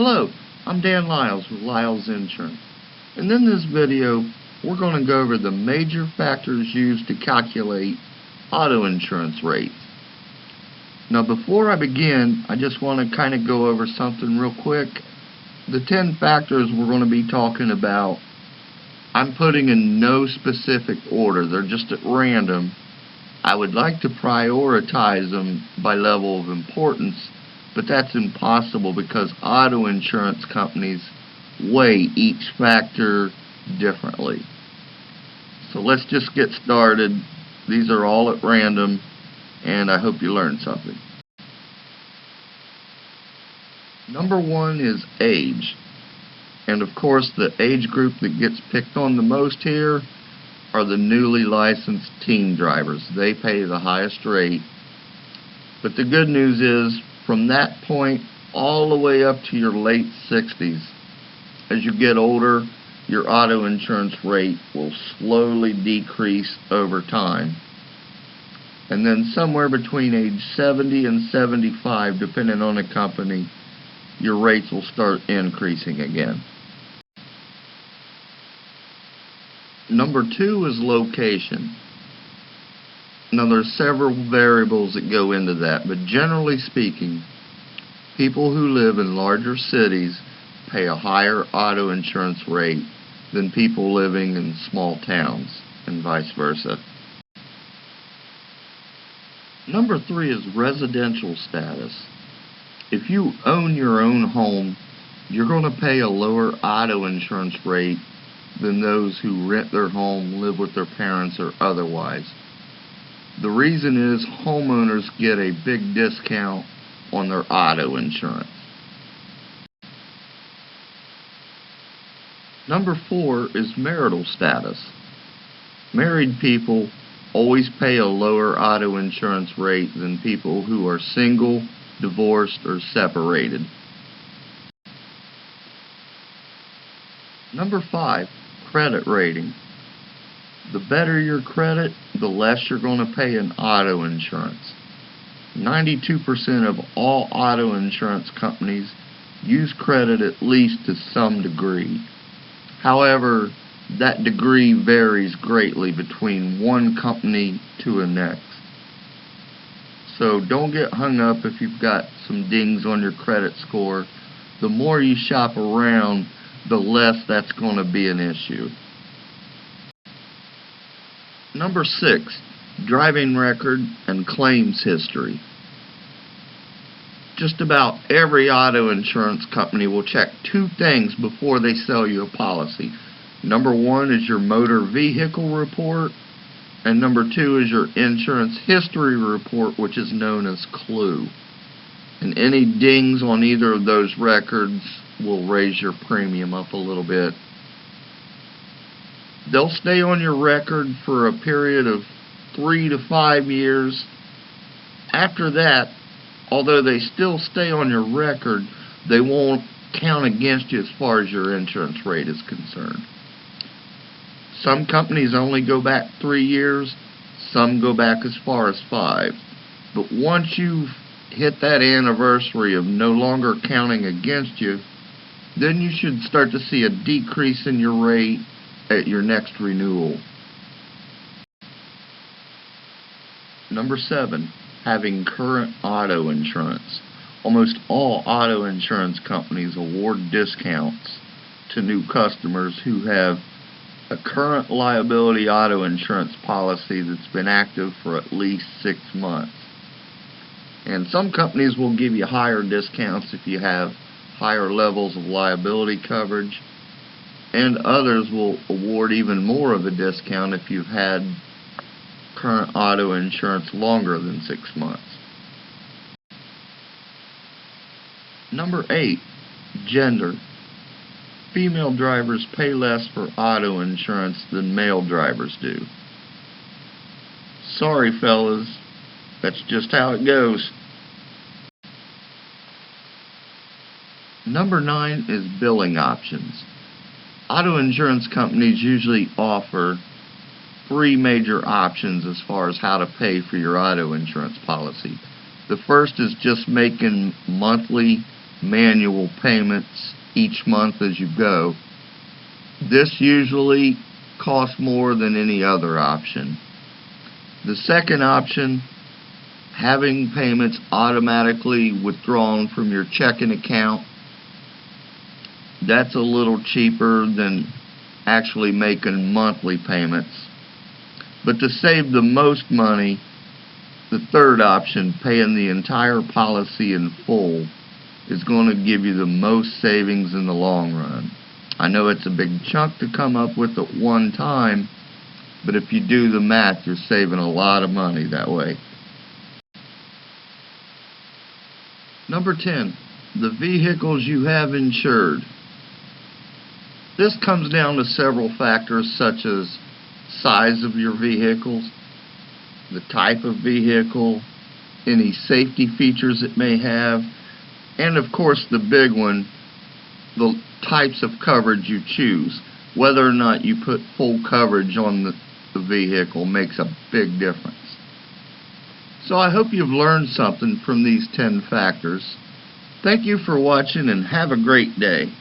Hello, I'm Dan Lyles with Lyles Insurance, and in this video we're going to go over the major factors used to calculate auto insurance rates. Now before I begin, I just want to kind of go over something real quick. The 10 factors we're going to be talking about, I'm putting in no specific order. They're just at random. I would like to prioritize them by level of importance, but that's impossible because auto insurance companies weigh each factor differently. So let's just get started. These are all at random, and I hope you learned something. Number one is age. And of course, the age group that gets picked on the most here are the newly licensed teen drivers. They pay the highest rate. But the good news is, from that point all the way up to your late 60s, as you get older, your auto insurance rate will slowly decrease over time. And then somewhere between age 70 and 75, depending on the company, your rates will start increasing again. Number two is location. Now there's several variables that go into that, but generally speaking, people who live in larger cities pay a higher auto insurance rate than people living in small towns, and vice versa. Number three is residential status. If you own your own home, you're going to pay a lower auto insurance rate than those who rent their home, live with their parents, or otherwise. The reason is homeowners get a big discount on their auto insurance. Number four is marital status. Married people always pay a lower auto insurance rate than people who are single, divorced, or separated. Number five, credit rating. The better your credit, the less you're going to pay in auto insurance. 92% of all auto insurance companies use credit at least to some degree. However, that degree varies greatly between one company to the next. So don't get hung up if you've got some dings on your credit score. The more you shop around, the less that's going to be an issue. Number six, driving record and claims history. Just about every auto insurance company will check two things before they sell you a policy. Number one is your motor vehicle report, and number two is your insurance history report, which is known as CLUE. And any dings on either of those records will raise your premium up a little bit. They'll stay on your record for a period of 3 to 5 years. After that, although they still stay on your record, they won't count against you as far as your insurance rate is concerned. Some companies only go back 3 years, some go back as far as 5. But once you've hit that anniversary of no longer counting against you, then you should start to see a decrease in your rate at your next renewal. Number seven, having current auto insurance. Almost all auto insurance companies award discounts to new customers who have a current liability auto insurance policy that's been active for at least 6 months. And some companies will give you higher discounts if you have higher levels of liability coverage, and others will award even more of a discount if you've had current auto insurance longer than 6 months. Number 8, gender. Female drivers pay less for auto insurance than male drivers do. Sorry fellas, that's just how it goes. Number 9 is billing options. Auto insurance companies usually offer 3 major options as far as how to pay for your auto insurance policy. The first is just making monthly manual payments each month as you go. This usually costs more than any other option. The second option, having payments automatically withdrawn from your checking account, that's a little cheaper than actually making monthly payments. But to save the most money, the third option, paying the entire policy in full, is going to give you the most savings in the long run. I know it's a big chunk to come up with at one time, but if you do the math, you're saving a lot of money that way. Number 10, the vehicles you have insured. This comes down to several factors such as size of your vehicles, the type of vehicle, any safety features it may have, and of course the big one, the types of coverage you choose. Whether or not you put full coverage on the vehicle makes a big difference. So I hope you've learned something from these 10 factors. Thank you for watching and have a great day.